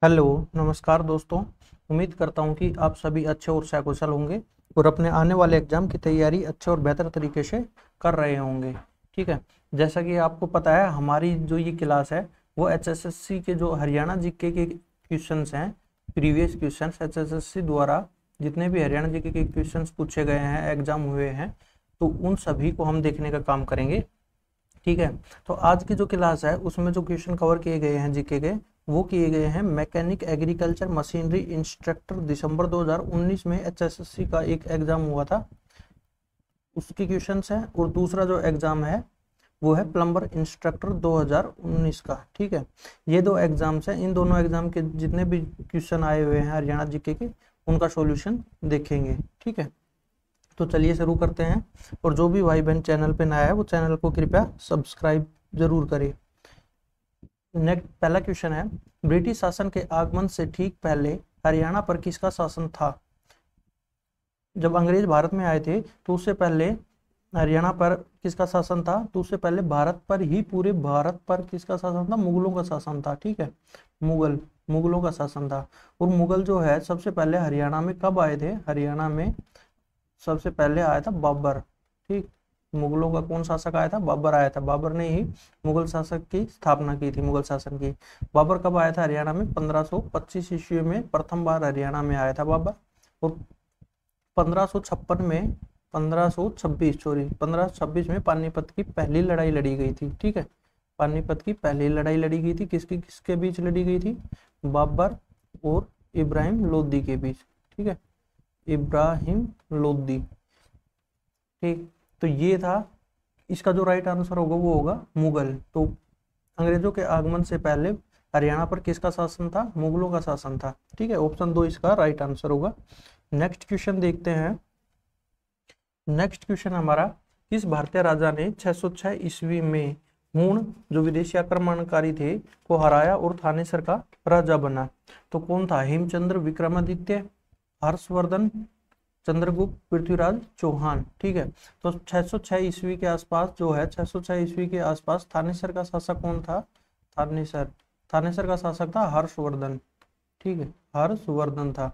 Hello, नमस्कार दोस्तों। उम्मीद करता हूं कि आप सभी अच्छे और सकुशल होंगे और अपने आने वाले एग्जाम की तैयारी अच्छे और बेहतर तरीके से कर रहे होंगे। ठीक है, जैसा कि आपको पता है हमारी जो ये क्लास है वो एचएसएससी के जो हरियाणा जीके के क्वेश्चंस हैं, प्रीवियस क्वेश्चंस एचएसएससी द्वारा जितने भी हरियाणा जीके के क्वेश्चंस पूछे गए हैं, एग्जाम हुए हैं, तो उन सभी को हम देखने का काम करेंगे। ठीक है, तो आज की जो क्लास है उसमें जो क्वेश्चन कवर किए गए हैं जीके के, वो किए गए हैं मैकेनिक एग्रीकल्चर मशीनरी इंस्ट्रक्टर। दिसंबर 2019 में एचएसएससी का एक एग्जाम हुआ था, उसकी क्वेश्चंस है। और दूसरा जो एग्जाम है वो है प्लम्बर इंस्ट्रक्टर 2019 का। ठीक है, ये दो एग्जाम्स हैं। इन दोनों एग्जाम के जितने भी क्वेश्चन आए हुए हैं हरियाणा जीके के, उनका सॉल्यूशन देखेंगे। ठीक है, तो चलिए शुरू करते हैं। और जो भी भाई बहन चैनल पे नया है वो चैनल को कृपया सब्सक्राइब जरूर करें। नेक्स्ट पहला क्वेश्चन है, ब्रिटिश शासन के आगमन से ठीक पहले हरियाणा पर किसका शासन था? जब अंग्रेज भारत में आए थे तो उससे पहले हरियाणा पर किसका शासन था? तो उससे पहले भारत पर ही, पूरे भारत पर किसका शासन था? मुगलों का शासन था। ठीक है, मुगलों का शासन था। और मुगल जो है सबसे पहले हरियाणा में कब आए थे? हरियाणा में सबसे पहले आया था बाबर। ठीक, मुगलों का कौन शासक आया था? बाबर आया था। बाबर ने ही मुगल शासक की स्थापना की थी, मुगल शासन की। बाबर कब आया था हरियाणा में? 1525 ईस्वी में प्रथम बार हरियाणा में आया था बाबर। और 1556 में 1526 में पानीपत की पहली लड़ाई लड़ी गई थी। ठीक है, पानीपत की पहली लड़ाई लड़ी गई थी। किसकी किसके बीच लड़ी गई थी? बाबर और इब्राहिम लोदी के बीच। ठीक है, इब्राहिम लोदी। ठीक, तो ये था। इसका जो राइट आंसर होगा वो होगा मुगल। तो अंग्रेजों के आगमन से पहले हरियाणा पर किसका शासन था? मुगलों का शासन था। ठीक है, ऑप्शन 2 इसका राइट आंसर होगा। नेक्स्ट क्वेश्चन देखते हैं। नेक्स्ट क्वेश्चन हमारा, किस भारतीय राजा ने 606 ईस्वी में हूण जो विदेशी आक्रमणकारी थे को हराया और थानेसर का राजा बना? तो कौन था? हेमचंद्र, विक्रमादित्य, हर्षवर्धन, चंद्रगुप्त, पृथ्वीराज चौहान। ठीक है, तो 606 ईस्वी के आसपास जो है, 606 ईस्वी के आसपास थानेसर का शासक कौन था? थानेसर का शासक था हर्षवर्धन। ठीक है, हर्षवर्धन था।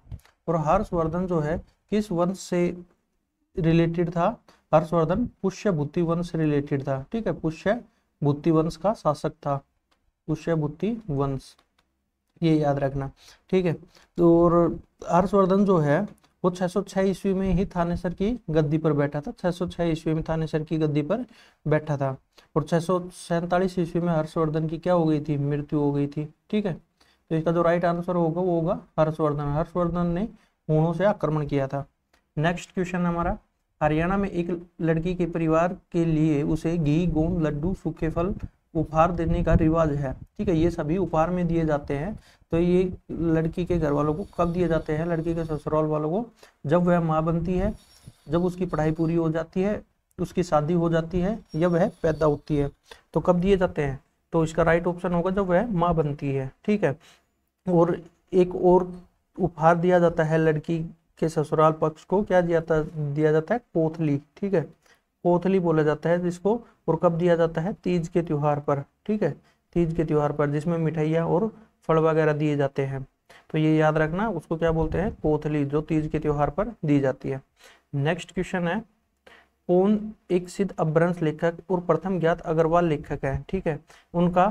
और हर्षवर्धन जो है किस वंश से रिलेटेड था? हर्षवर्धन पुष्यभूति वंश से रिलेटेड था। ठीक है, पुष्यभूति वंश का शासक था, पुष्यभूति वंश, ये याद रखना। ठीक है, तो और हर्षवर्धन जो है वो 606 ईस्वी में ही थानेसर की गद्दी पर बैठा था। 606 ईस्वी में थानेसर की गद्दी पर बैठा था। और 647 ईस्वी में हर्षवर्धन की क्या हो गई थी? मृत्यु हो गई थी। ठीक है, तो इसका जो राइट आंसर होगा वो होगा हर्षवर्धन। हर्षवर्धन ने हूणों से आक्रमण किया था। नेक्स्ट क्वेश्चन हमारा, हरियाणा में एक लड़की के परिवार के लिए उसे घी, गोंद, लड्डू, सूखे फल उपहार देने का रिवाज है। ठीक है, ये सभी उपहार में दिए जाते हैं। तो ये लड़की के घर वालों को कब दिए जाते हैं? लड़की के ससुराल वालों को जब वह माँ बनती है, जब उसकी पढ़ाई पूरी हो जाती है, उसकी शादी हो जाती है, या वह पैदा होती है। तो कब दिए जाते हैं? तो इसका राइट ऑप्शन होगा जब वह माँ बनती है। ठीक है, और एक और उपहार दिया जाता है लड़की के ससुराल पक्ष को, क्या दिया जाता है? कोथली। ठीक है, कोथली बोला जाता है जिसको। और कब दिया जाता है? तीज के त्योहार पर। ठीक है, तीज के त्योहार पर, जिसमें मिठाइयाँ और फल वगैरह दिए जाते हैं। तो ये याद रखना, उसको क्या बोलते हैं? कोथली, जो तीज के त्योहार पर दी जाती है। नेक्स्ट क्वेश्चन है, कौन एक सिद्ध अपभ्रंश लेखक और प्रथम ज्ञात अग्रवाल लेखक है? ठीक है, उनका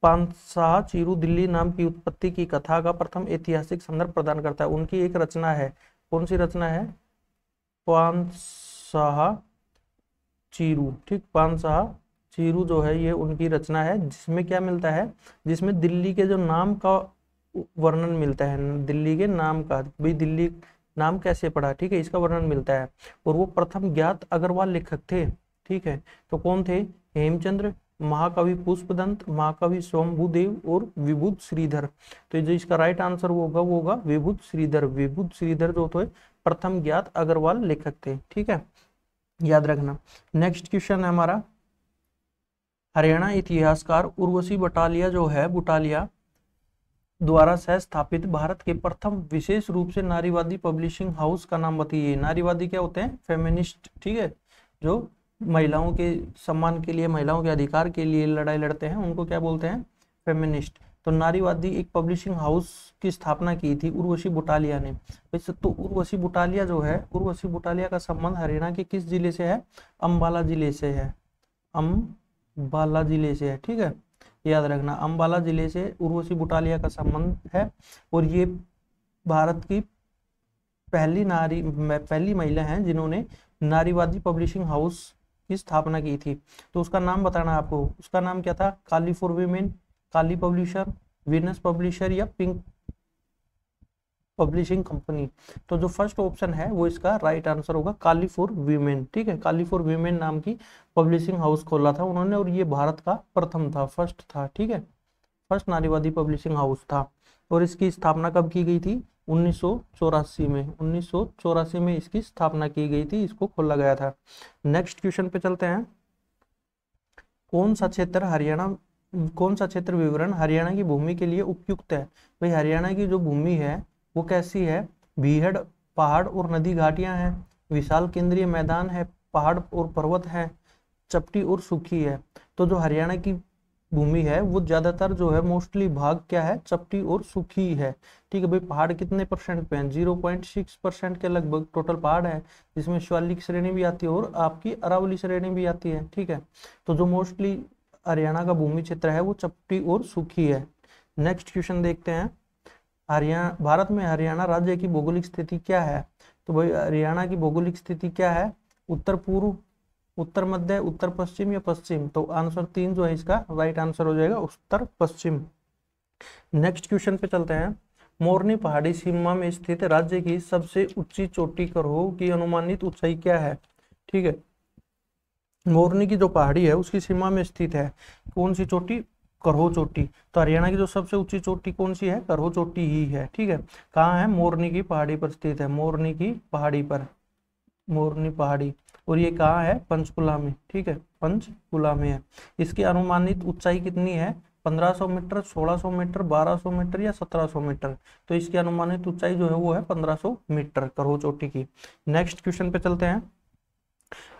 पानशाह चीरू दिल्ली नाम की उत्पत्ति की कथा का प्रथम ऐतिहासिक संदर्भ प्रदान करता है। उनकी एक रचना है, कौन सी रचना है? पानशाह चीरू। ठीक, पानशाह चीरू जो है ये उनकी रचना है, जिसमें क्या मिलता है? जिसमें दिल्ली के जो नाम का वर्णन मिलता है, दिल्ली के नाम का, भाई दिल्ली नाम कैसे पड़ा। ठीक है, इसका वर्णन मिलता है। और वो प्रथम ज्ञात अग्रवाल लेखक थे। ठीक है, तो कौन थे? हेमचंद्र, महाकवि पुष्पदंत, महाकवि शंभुदेव और विभुद श्रीधर। तो जो इसका राइट आंसर वो होगा विभुद श्रीधर। विभुद श्रीधर जो थे प्रथम ज्ञात अग्रवाल लेखक थे। ठीक है, याद रखना। नेक्स्ट क्वेश्चन है हमारा, हरियाणा इतिहासकार उर्वशी बटालिया जो है, बुटालिया द्वारा सह स्थापित भारत के प्रथम विशेष रूप से नारीवादी पब्लिशिंग हाउस का नाम बताइए। नारीवादी क्या होते हैं? फेमिनिस्ट। ठीक है, जो महिलाओं के सम्मान के लिए, महिलाओं के अधिकार के लिए लड़ाई लड़ते हैं, उनको क्या बोलते हैं? फेमिनिस्ट। तो नारीवादी एक पब्लिशिंग हाउस की स्थापना की थी उर्वशी बुटालिया ने। वैसे तो उर्वशी बुटालिया जो है, उर्वशी बुटालिया का संबंध हरियाणा के किस जिले से है? अंबाला जिले से है, अंबाला जिले से है, ठीक है, याद रखना, अंबाला जिले से उर्वशी बुटालिया का संबंध है। और ये भारत की पहली महिला हैं जिन्होंने नारीवादी पब्लिशिंग हाउस की स्थापना की थी। तो उसका नाम बताना आपको, उसका नाम क्या था? Kali for women, Kali publisher, Venus publisher या पिंक पब्लिशिंग कंपनी। तो जो फर्स्ट ऑप्शन है वो इसका राइट आंसर होगा, काली फॉर वीमेन, ठीक है। काली फॉर वीमेन नाम की पब्लिशिंग हाउस खोला था उन्होंने, और ये भारत का प्रथम था, फर्स्ट था, ठीक है, फर्स्ट नारीवादी पब्लिशिंग हाउस था। और इसकी स्थापना कब की गई थी? 1984 में, 1984 में इसकी स्थापना की गई थी, इसको खोला गया था। नेक्स्ट क्वेश्चन पे चलते हैं। कौन सा क्षेत्र विवरण हरियाणा की भूमि के लिए उपयुक्त है? भाई हरियाणा की जो भूमि है वो कैसी है? बीहड़, पहाड़ और नदी घाटियां हैं, विशाल केंद्रीय मैदान है, पहाड़ और पर्वत है, चपटी और सूखी है। तो जो हरियाणा की भूमि है वो ज्यादातर जो है मोस्टली भाग क्या है? चपटी और सूखी है, ठीक है। भाई पहाड़ कितने परसेंट पे हैं? 0.6% के लगभग टोटल पहाड़ है, जिसमें शिवालिक श्रेणी भी आती है और आपकी अरावली श्रेणी भी आती है, ठीक है। तो जो मोस्टली हरियाणा का भूमि क्षेत्र है वो चपटी और सूखी है। नेक्स्ट क्वेश्चन देखते हैं। भारत में हरियाणा राज्य की भौगोलिक स्थिति क्या है? तो भाई हरियाणा की भौगोलिक स्थिति क्या है? उत्तर पूर्व, उत्तर मध्य, उत्तर पश्चिम या पश्चिम? तो आंसर 3 जो है इसका राइट आंसर हो जाएगा, उत्तर पश्चिम। नेक्स्ट क्वेश्चन पे चलते हैं। मोरनी पहाड़ी सीमा में स्थित राज्य की सबसे ऊंची चोटी करहो की अनुमानित ऊंचाई क्या है? ठीक है, मोरनी की जो पहाड़ी है उसकी सीमा में स्थित है कौन सी चोटी? करहो चोटी। तो हरियाणा की जो सबसे ऊंची चोटी कौन सी है? करहो चोटी ही है, ठीक है। कहाँ है? मोरनी की पहाड़ी पर स्थित है, मोरनी की पहाड़ी पर, मोरनी पहाड़ी। और ये कहाँ है? पंचकुला में, ठीक है, पंचकुला में है। इसकी अनुमानित ऊंचाई कितनी है? 1500 मीटर, 1600 मीटर, 1200 मीटर या 1700 मीटर? तो इसकी अनुमानित ऊंचाई जो है वो है 1500 मीटर करहो चोटी की। नेक्स्ट क्वेश्चन पे चलते हैं।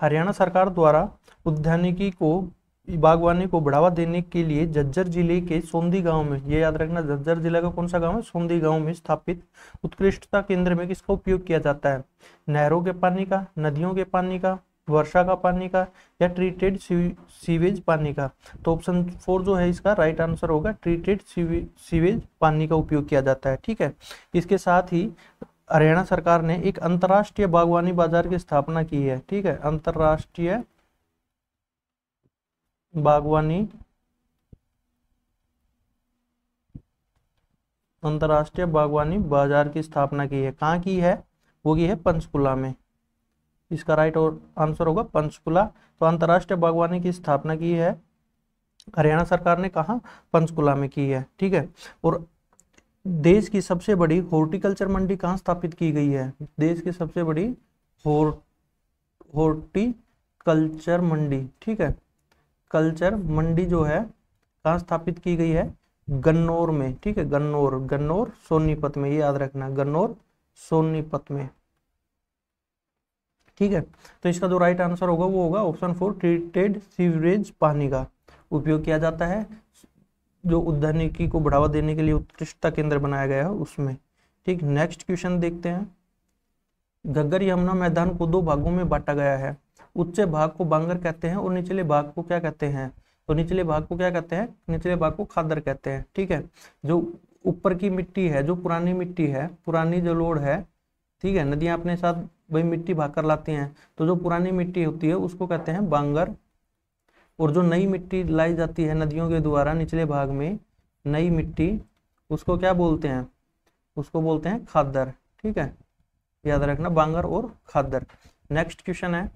हरियाणा सरकार द्वारा उद्यानिकी को, बागवानी को बढ़ावा देने के लिए झज्जर जिले के सोंदी गांव में, ये याद रखना, झज्जर जिले का कौन सा गांव है? सोंदी गांव में स्थापित उत्कृष्टता केंद्र में किसका उपयोग किया जाता है? नहरों के पानी का, नदियों के पानी का, वर्षा का पानी का या ट्रीटेड सीवेज पानी का? तो ऑप्शन 4 जो है इसका राइट आंसर होगा, ट्रीटेड सीवेज पानी का उपयोग किया जाता है, ठीक है। इसके साथ ही हरियाणा सरकार ने एक अंतर्राष्ट्रीय बागवानी बाजार की स्थापना की है, ठीक है, अंतर्राष्ट्रीय बागवानी बाजार की स्थापना की है। कहाँ की है? वो की है पंचकुला में, इसका राइट आंसर होगा पंचकुला। तो अंतर्राष्ट्रीय बागवानी की स्थापना की है हरियाणा सरकार ने, कहा? पंचकुला में की है, ठीक है। और देश की सबसे बड़ी हॉर्टिकल्चर मंडी कहाँ स्थापित की गई है? देश की सबसे बड़ी हॉर्टिकल्चर मंडी, ठीक है, कल्चर मंडी जो है कहाँ स्थापित की गई है? गन्नौर में, ठीक है, गन्नौर सोनीपत में, ये याद रखना, गन्नौर सोनीपत में, ठीक है। तो इसका जो राइट आंसर होगा वो होगा ऑप्शन 4, ट्रीटेड सीवरेज पानी का उपयोग किया जाता है जो उद्यानिकी को बढ़ावा देने के लिए उत्कृष्टता केंद्र बनाया गया है उसमें, ठीक। नेक्स्ट क्वेश्चन देखते हैं। घग्गर यमुना मैदान को 2 भागों में बांटा गया है, उच्च भाग को बांगर कहते हैं और निचले भाग को क्या कहते हैं? तो निचले भाग को क्या कहते हैं? निचले भाग को खादर कहते हैं, ठीक है। जो ऊपर की मिट्टी है, जो पुरानी मिट्टी है, पुरानी जो लोड है, ठीक है, नदियां अपने साथ वही मिट्टी भाग कर लाती हैं, तो जो पुरानी मिट्टी होती है उसको कहते हैं बांगर, और जो नई मिट्टी लाई जाती है नदियों के द्वारा निचले भाग में, नई मिट्टी, उसको क्या बोलते हैं? उसको बोलते हैं खादर, ठीक है, याद रखना, बांगर और खादर। नेक्स्ट क्वेश्चन है,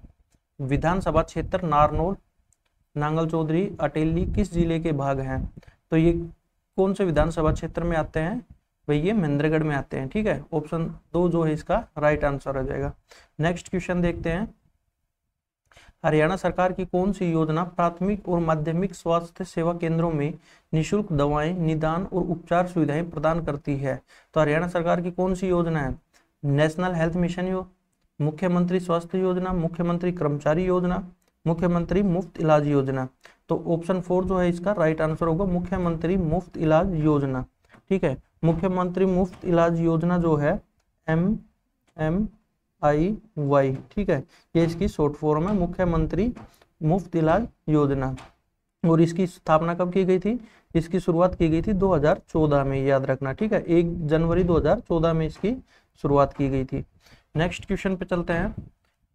विधानसभा क्षेत्र नारनौल, नांगल चौधरी, अटेली किस जिले के भाग हैं? तो ये कौन से विधानसभा क्षेत्र में आते हैं? भाई ये महेंद्रगढ़ में आते हैं, ठीक है। ऑप्शन 2 जो है इसका राइट आंसर हो जाएगा। नेक्स्ट क्वेश्चन देखते हैं। हरियाणा सरकार की कौन सी योजना प्राथमिक और माध्यमिक स्वास्थ्य सेवा केंद्रों में निःशुल्क दवाएं, निदान और उपचार सुविधाएं प्रदान करती है? तो हरियाणा सरकार की कौन सी योजना है? नेशनल हेल्थ मिशन, मुख्यमंत्री स्वास्थ्य योजना, मुख्यमंत्री कर्मचारी योजना, मुख्यमंत्री मुफ्त इलाज योजना। तो ऑप्शन 4 जो है इसका राइट आंसर होगा, मुख्यमंत्री मुफ्त इलाज योजना। ठीक है, मुख्यमंत्री मुफ्त इलाज योजना जो है MMIY, ठीक है, ये इसकी शॉर्ट फॉर्म है, मुख्यमंत्री मुफ्त इलाज योजना। और इसकी स्थापना कब की गई थी? इसकी शुरुआत की गई थी 2014 में, याद रखना। ठीक है, 1 जनवरी 2014 में इसकी शुरुआत की गई थी। नेक्स्ट क्वेश्चन पे चलते हैं।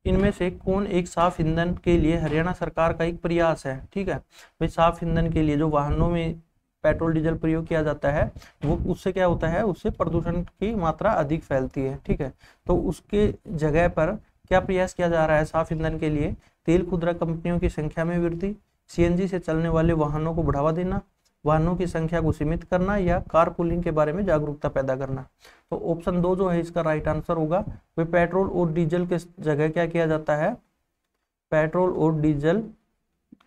इनमें से कौन एक साफ ईंधन के लिए हरियाणा सरकार का एक प्रयास है? ठीक है भाई, साफ ईंधन के लिए जो वाहनों में पेट्रोल डीजल प्रयोग किया जाता है वो उससे क्या होता है, उससे प्रदूषण की मात्रा अधिक फैलती है। ठीक है, तो उसके जगह पर क्या प्रयास किया जा रहा है साफ ईंधन के लिए? तेल खुदरा कंपनियों की संख्या में वृद्धि, सीएनजी से चलने वाले वाहनों को बढ़ावा देना, वाहनों की संख्या को सीमित करना, या कारपूलिंग के बारे में जागरूकता पैदा करना। तो ऑप्शन 2 जो है इसका राइट आंसर होगा। वे पेट्रोल और डीजल के जगह क्या किया जाता है? पेट्रोल और डीजल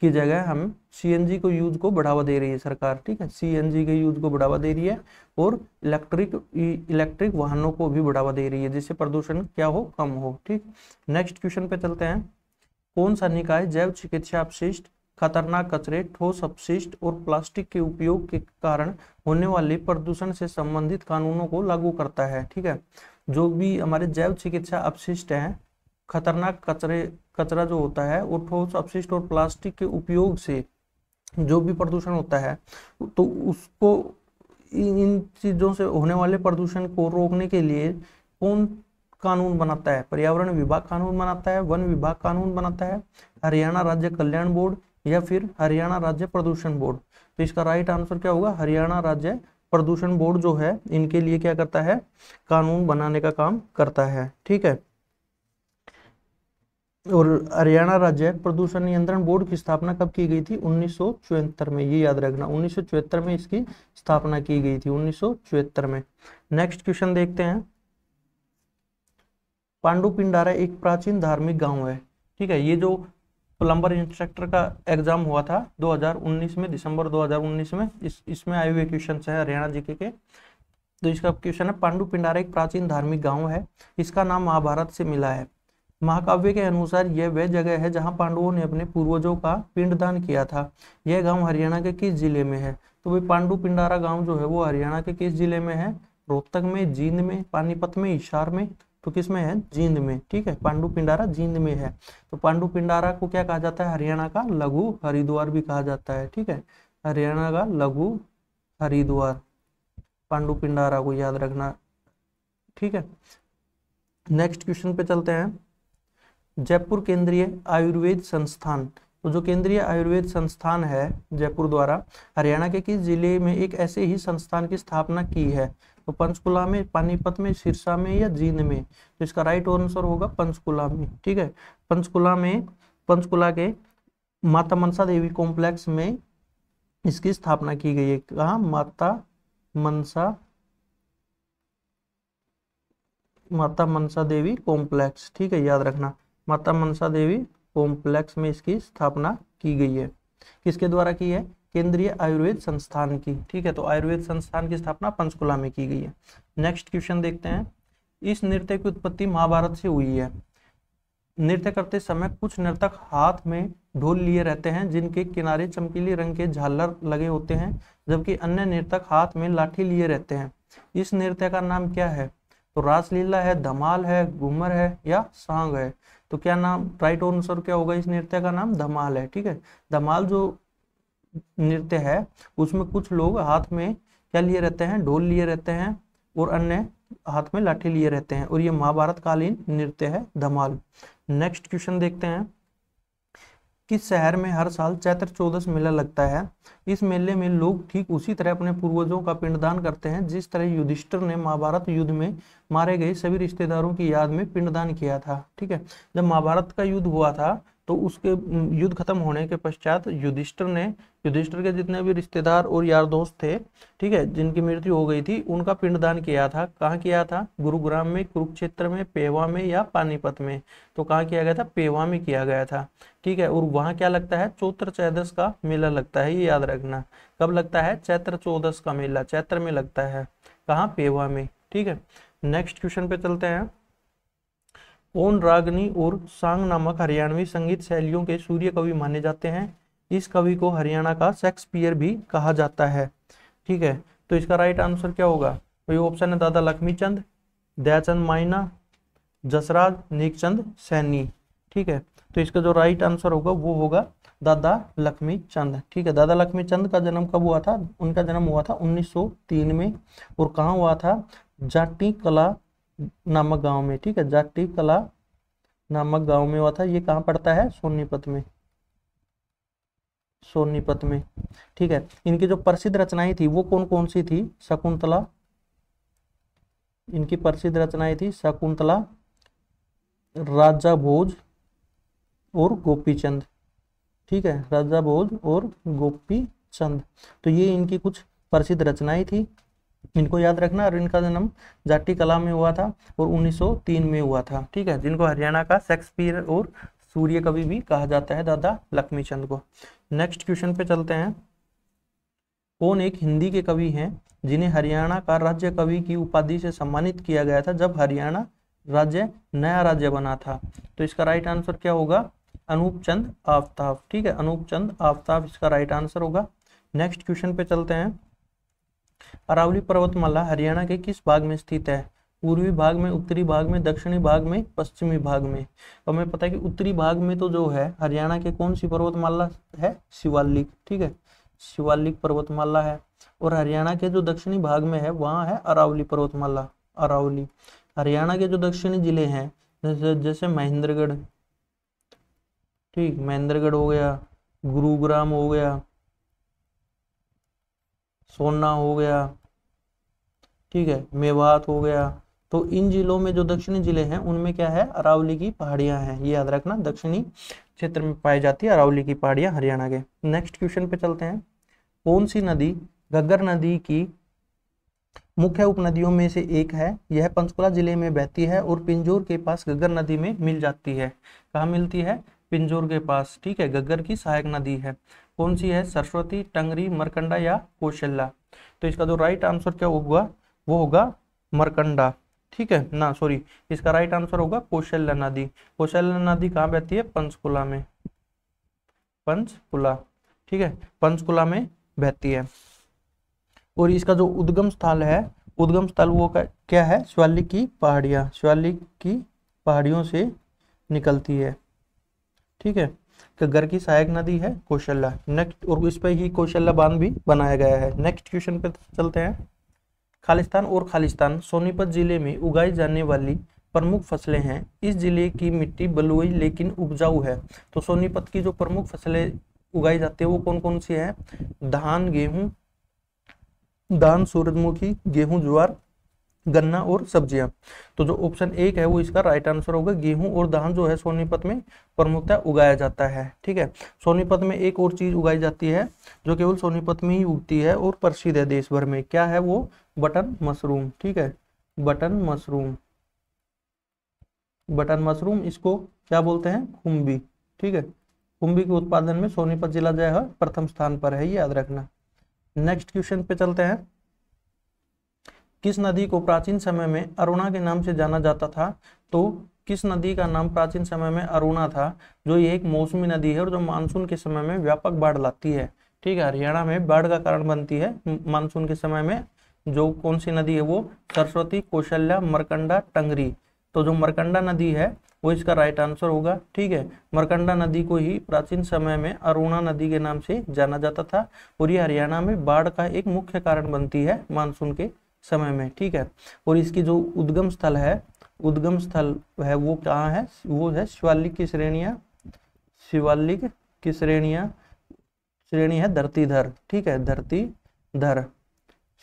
की जगह हम सीएनजी को यूज को बढ़ावा दे रही है सरकार। ठीक है, सीएनजी के यूज को बढ़ावा दे रही है और इलेक्ट्रिक वाहनों को भी बढ़ावा दे रही है, जिससे प्रदूषण क्या हो, कम हो। ठीक, नेक्स्ट क्वेश्चन पे चलते हैं। कौन सा निकाय जैव चिकित्सा अपशिष्ट, खतरनाक कचरे, ठोस अपशिष्ट और प्लास्टिक के उपयोग के कारण होने वाले प्रदूषण से संबंधित कानूनों को लागू करता है? ठीक है, जो भी हमारे जैव चिकित्सा अपशिष्ट हैं, खतरनाक कचरा जो होता है, और ठोस अपशिष्ट और प्लास्टिक के उपयोग से जो भी प्रदूषण होता है, तो उसको इन चीजों से होने वाले प्रदूषण को रोकने के लिए कौन कानून बनाता है? पर्यावरण विभाग कानून बनाता है, वन विभाग कानून बनाता है, हरियाणा राज्य कल्याण बोर्ड, या फिर हरियाणा राज्य प्रदूषण बोर्ड? तो इसका राइट आंसर क्या होगा? हरियाणा राज्य प्रदूषण बोर्ड जो है इनके लिए क्या करता है? कानून बनाने का काम करता है। ठीक है, और हरियाणा राज्य प्रदूषण नियंत्रण बोर्ड की स्थापना कब की गई थी? 1974 में, ये याद रखना, 1974 में इसकी स्थापना की गई थी, 1974 में। नेक्स्ट क्वेश्चन देखते हैं। पांडु पिंडारा एक प्राचीन धार्मिक गांव है। ठीक है, ये जो प्लम्बर इंस्ट्रक्टर का एग्जाम हुआ था 2019 में, दिसंबर 2019 में, इसमें आए हुए क्वेश्चन है हरियाणा जीके के। तो इसका क्वेश्चन है, पांडु पिंडारा एक प्राचीन धार्मिक गांव है, इसका नाम महाभारत से मिला है। महाकाव्य के अनुसार यह वह जगह है जहां पांडवों ने अपने पूर्वजों का पिंडदान किया था। यह गांव हरियाणा के किस जिले में है? तो भाई पांडु पिंडारा गांव जो है वो हरियाणा के किस जिले में है? रोहतक में, जींद में, पानीपत में, हिसार में? तो किस में है? जींद में। ठीक है, पांडु पिंडारा जींद में है। तो पांडु पिंडारा को क्या कहा जाता है? हरियाणा का लघु हरिद्वार भी कहा जाता है। ठीक है, हरियाणा का लघु हरिद्वार, पांडु पिंडारा को याद रखना। ठीक है, नेक्स्ट क्वेश्चन पे चलते हैं। जयपुर केंद्रीय आयुर्वेद संस्थान, तो जो केंद्रीय आयुर्वेद संस्थान है जयपुर द्वारा, हरियाणा के किस जिले में एक ऐसे ही संस्थान की स्थापना की है? तो पंचकुला में, पानीपत में, सिरसा में, या जींद में? तो इसका राइट आंसर होगा पंचकुला में। ठीक है, पंचकुला में, पंचकुला के माता मनसा देवी कॉम्प्लेक्स में इसकी स्थापना की गई है। कहाँ? माता मनसा देवी कॉम्प्लेक्स। ठीक है, याद रखना, माता मनसा देवी कॉम्प्लेक्स में इसकी स्थापना की गई है। किसके द्वारा की है? केंद्रीय आयुर्वेद संस्थान की। ठीक है, तो आयुर्वेद संस्थान की स्थापना पंचकुला में की गई है। नेक्स्ट क्वेश्चन देखते हैं। इस नृत्य की उत्पत्ति महाभारत से हुई है। नृत्य करते समय कुछ नर्तक हाथ में ढोल लिए रहते हैं जिनके किनारे चमकीले रंग के झालर लगे होते हैं, जबकि अन्य नर्तक हाथ में लाठी लिए रहते हैं। इस नृत्य का नाम क्या है? तो रासलीला है, धमाल है, घूमर है, या सांग है? तो क्या नाम, राइट आंसर क्या होगा? इस नृत्य का नाम धमाल है। ठीक है, धमाल जो नृत्य है उसमें कुछ लोग हाथ में क्या लिए रहते हैं? ढोल लिए रहते हैं, और अन्य हाथ में लाठी लिए रहते हैं, और ये महाभारत कालीन नृत्य है धमाल। नेक्स्ट क्वेश्चन देखते हैं। किस शहर में हर साल चैत्र चौदस मेला लगता है? इस मेले में लोग ठीक उसी तरह अपने पूर्वजों का पिंडदान करते हैं जिस तरह युधिष्ठिर ने महाभारत युद्ध में मारे गए सभी रिश्तेदारों की याद में पिंडदान किया था। ठीक है, जब महाभारत का युद्ध हुआ था तो उसके युद्ध खत्म होने के पश्चात युधिष्ठिर के जितने भी रिश्तेदार और यार दोस्त थे, ठीक है, जिनकी मृत्यु हो गई थी, उनका पिंडदान किया था। कहाँ किया था? गुरुग्राम में, कुरुक्षेत्र में, पेवा में, या पानीपत में? तो कहाँ किया गया था? पेवा में किया गया था। ठीक है, और वहाँ क्या लगता है? चैत्र चौदस का मेला लगता है, ये याद रखना। कब लगता है? चैत्र चौदस का मेला चैत्र में लगता है। कहाँ? पेवा में। ठीक है, नेक्स्ट क्वेश्चन पे चलते हैं। ओन रागनी और सांग नामक हरियाणवी संगीत शैलियों के सूर्य कवि माने जाते हैं। इस कवि को हरियाणा का शेक्सपियर भी कहा जाता है। ठीक है, तो इसका राइट आंसर क्या होगा? वही ऑप्शन है दादा लक्ष्मीचंद, दयाचंद माइना, जसराज, नेकचंद सैनी। ठीक है, तो इसका जो राइट आंसर होगा वो होगा दादा लक्ष्मीचंद। ठीक है, दादा लक्ष्मीचंद का जन्म कब हुआ था? उनका जन्म हुआ था 1903 में। और कहाँ हुआ था? जाटी कला नामक गांव में। ठीक है, जाटी कला नामक गांव में हुआ था। ये कहाँ पड़ता है? सोनीपत में, सोनीपत में। ठीक है, इनकी जो प्रसिद्ध रचनाएं थी वो कौन कौन सी थी? शकुंतला, इनकी प्रसिद्ध रचनाएं थी शकुंतला, राजा भोज और गोपीचंद। ठीक है, राजा भोज और गोपीचंद, तो ये इनकी कुछ प्रसिद्ध रचनाएं थी, इनको याद रखना। और इनका जन्म जाटी कला में हुआ था और 1903 में हुआ था। ठीक है, जिनको हरियाणा का शेक्सपियर और सूर्य कवि भी कहा जाता है, दादा लक्ष्मीचंद को। नेक्स्ट क्वेश्चन पे चलते हैं। कौन एक हिंदी के कवि हैं जिन्हें हरियाणा का राज्य कवि की उपाधि से सम्मानित किया गया था जब हरियाणा राज्य नया राज्य बना था? तो इसका राइट आंसर क्या होगा? अनूप चंद आफ्ताब। ठीक है, अनूप चंद आफ्ताब इसका राइट आंसर होगा। नेक्स्ट क्वेश्चन पे चलते हैं। अरावली पर्वतमाला हरियाणा के किस भाग में स्थित है? पूर्वी भाग में, उत्तरी भाग में, दक्षिणी भाग में, पश्चिमी भाग में? तो हमें पता है कि उत्तरी भाग में तो जो है हरियाणा के कौन सी पर्वतमाला है? शिवालिक। ठीक है, शिवालिक पर्वतमाला है। और हरियाणा के जो दक्षिणी भाग में है वहां है अरावली पर्वतमाला, अरावली। हरियाणा के जो दक्षिणी जिले हैं जैसे महेंद्रगढ़, ठीक, महेंद्रगढ़ हो गया, गुरुग्राम हो गया, सोना हो गया, ठीक है, मेवात हो गया। तो इन जिलों में जो दक्षिणी जिले हैं उनमें क्या है? अरावली की पहाड़ियां हैं। ये याद रखना, दक्षिणी क्षेत्र में पाई जाती है अरावली की पहाड़ियां हरियाणा के। नेक्स्ट क्वेश्चन पे चलते हैं। कौन सी नदी घग्गर नदी की मुख्य उपनदियों में से एक है? यह पंचकुला जिले में बहती है और पिंजौर के पास घग्गर नदी में मिल जाती है। कहाँ मिलती है? पिंजौर के पास। ठीक है, घग्गर की सहायक नदी है। कौन सी है? सरस्वती, टंगरी, मरकंडा या कौशल्या? तो इसका जो राइट आंसर क्या होगा? वो होगा मरकंडा। ठीक है ना, सॉरी, इसका राइट आंसर होगा कौशल्या नदी। कौशल्या नदी कहाँ बहती है? पंचकुला में, पंचकुला। ठीक है, पंचकुला में बहती है। और इसका जो उद्गम स्थल है, उद्गम स्थल वो क्या है? शिवालिक की पहाड़ियां, शिवालिक की पहाड़ियों से निकलती है। ठीक है, घग्गर की सहायक नदी है कौशल्या। नेक्स्ट, और इस पे ही कौशल्या बांध भी बनाया गया है। नेक्स्ट क्वेश्चन पे चलते हैं। खालिस्तान और खालिस्तान सोनीपत जिले में उगाई जाने वाली प्रमुख फसलें हैं। इस जिले की मिट्टी बलुई लेकिन उपजाऊ है। तो सोनीपत की जो प्रमुख फसलें उगाई जाती है वो कौन कौन सी है? धान, गेहूं, धान, सूरजमुखी, गेहूं, ज्वार, गन्ना और सब्जियां। तो जो ऑप्शन एक है वो इसका राइट आंसर होगा। गेहूं और धान जो है सोनीपत में प्रमुखता उगाया जाता है। ठीक है, सोनीपत में एक और चीज उगाई जाती है जो केवल सोनीपत में ही उगती है और प्रसिद्ध है देश भर में। क्या है वो? Button mushroom. ठीक है, बटन मशरूम, बटन मशरूम, इसको क्या बोलते हैं? खुम्बी। ठीक है, खुम्बी के उत्पादन में सोनीपत जिला जो है प्रथम स्थान पर है, ये याद रखना। नेक्स्ट क्वेश्चन पे चलते हैं। किस नदी को प्राचीन समय में अरुणा के नाम से जाना जाता था? तो किस नदी का नाम प्राचीन समय में अरुणा था? जो ये एक मौसमी नदी है और जो मानसून के समय में व्यापक बाढ़ लाती है। ठीक है, हरियाणा में बाढ़ का कारण बनती है मानसून के समय में। जो कौन सी नदी है वो? सरस्वती, कौशल्या, मरकंडा, टंगरी। तो जो मरकंडा नदी है वो इसका राइट आंसर होगा। ठीक है, मरकंडा नदी को ही प्राचीन समय में अरुणा नदी के नाम से जाना जाता था और ये हरियाणा में बाढ़ का एक मुख्य कारण बनती है मानसून के समय में। ठीक है, और इसकी जो उद्गम स्थल है, उद्गम स्थल है वो कहाँ है? वो है शिवालिक की श्रेणियां, शिवालिक की श्रेणियां, श्रेणी है धरतीधर। ठीक है, धरतीधर,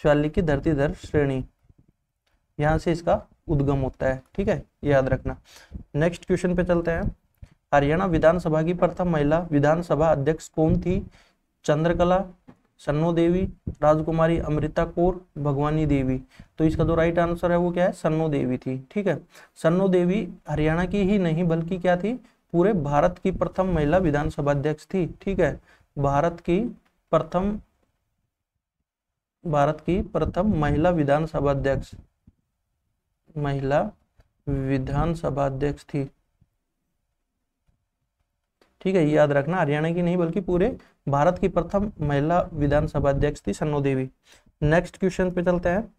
शिवालिक की धरतीधर श्रेणी, यहां से इसका उद्गम होता है। ठीक है, याद रखना। नेक्स्ट क्वेश्चन पे चलते हैं। हरियाणा विधानसभा की प्रथम महिला विधानसभा अध्यक्ष कौन थी? चंद्रकला, सन्नो देवी, राजकुमारी अमृता कौर, भगवानी देवी। तो इसका जो राइट आंसर है वो क्या है? सन्नो देवी थी। ठीक है, सन्नो देवी हरियाणा की ही नहीं बल्कि क्या थी? पूरे भारत की प्रथम महिला विधानसभा अध्यक्ष थी। ठीक है, भारत की प्रथम महिला विधानसभा अध्यक्ष, महिला विधानसभा अध्यक्ष थी। ठीक है, याद रखना, हरियाणा की नहीं बल्कि पूरे भारत की प्रथम महिला विधानसभा अध्यक्ष थी सन्नो देवी। नेक्स्ट क्वेश्चन पे चलते हैं।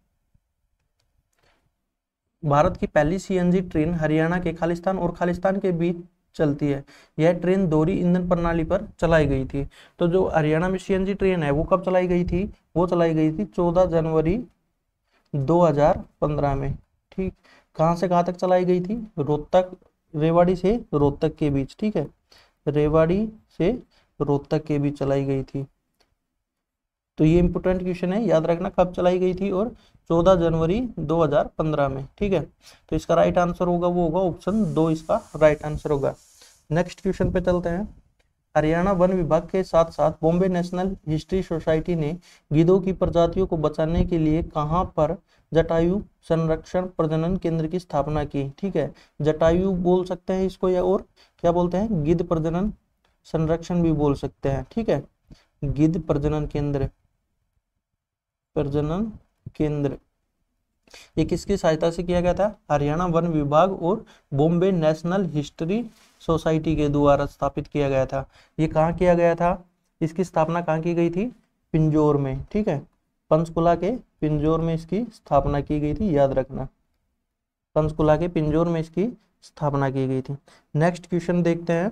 भारत की पहली सीएनजी ट्रेन हरियाणा के खालिस्तान और खालिस्तान के बीच चलती है। यह ट्रेन दोहरी ईंधन प्रणाली पर चलाई गई थी। तो जो हरियाणा में सीएनजी ट्रेन है वो कब चलाई गई थी? वो चलाई गई थी 14 जनवरी 2015 में। ठीक, कहां से कहां तक चलाई गई थी? रोहतक, रेवाड़ी से रोहतक के बीच। ठीक है, रेवाड़ी से रोहतक के बीच चलाई गई थी। तो ये इंपोर्टेंट क्वेश्चन है, याद रखना कब चलाई गई थी, और 14 जनवरी 2015 में। ठीक है, तो इसका राइट आंसर होगा वो होगा ऑप्शन 2, इसका राइट आंसर होगा। नेक्स्ट क्वेश्चन पे चलते हैं। हरियाणा वन विभाग के साथ साथ बॉम्बे नेशनल हिस्ट्री सोसाइटी ने गिद्धों की प्रजातियों को बचाने के लिए कहां पर जटायु संरक्षण प्रजनन केंद्र की स्थापना की? ठीक है, जटायु बोल सकते हैं इसको, या और क्या बोलते हैं? गिद्ध प्रजनन संरक्षण भी बोल सकते हैं। ठीक है, गिद्ध प्रजनन केंद्र, प्रजनन केंद्र, ये किसकी सहायता से किया गया था? हरियाणा वन विभाग और बॉम्बे नेशनल हिस्ट्री सोसाइटी के द्वारा स्थापित किया गया था। ये कहाँ किया गया था? इसकी स्थापना कहाँ की गई थी? पिंजौर में। ठीक है, पंचकुला के पिंजौर में इसकी स्थापना की गई थी, याद रखना, पंचकुला के पिंजौर में इसकी स्थापना की गई थी। नेक्स्ट क्वेश्चन देखते हैं।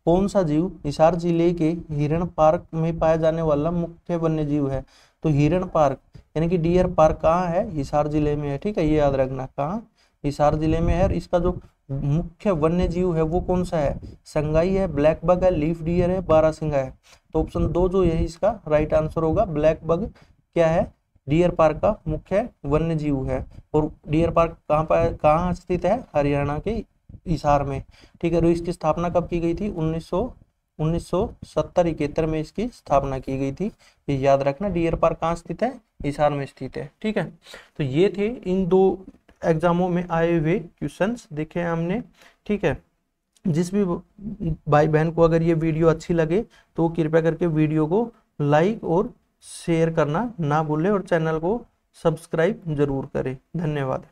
कौन सा जीव हिसार जिले के हिरण पार्क में पाया जाने वाला मुख्य वन्य जीव है? तो हिरण पार्क यानी कि डियर पार्क कहाँ है? हिसार जिले में है। ठीक है, ये याद रखना, कहाँ? हिसार जिले में है। और इसका जो मुख्य वन्य जीव है वो कौन सा है? संगाई है, ब्लैक बग है, लीफ डियर है, बारहसिंगा है। तो ऑप्शन 2 जो है इसका राइट आंसर होगा। ब्लैक बग क्या है? डियर पार्क का मुख्य वन्य जीव है। और डियर पार्क कहाँ स्थित है? हरियाणा के हिसार में। ठीक है, तो इसकी स्थापना कब की गई थी? 1970-71 में इसकी स्थापना की गई थी। ये याद रखना, डियर पार्क कहाँ स्थित है? हिसार में स्थित है। ठीक है, तो ये थे इन 2 एग्जामों में आए हुए क्वेश्चंस देखे हमने। ठीक है, जिस भी भाई बहन को अगर ये वीडियो अच्छी लगे तो कृपया करके वीडियो को लाइक और शेयर करना ना भूलें, और चैनल को सब्सक्राइब जरूर करें। धन्यवाद।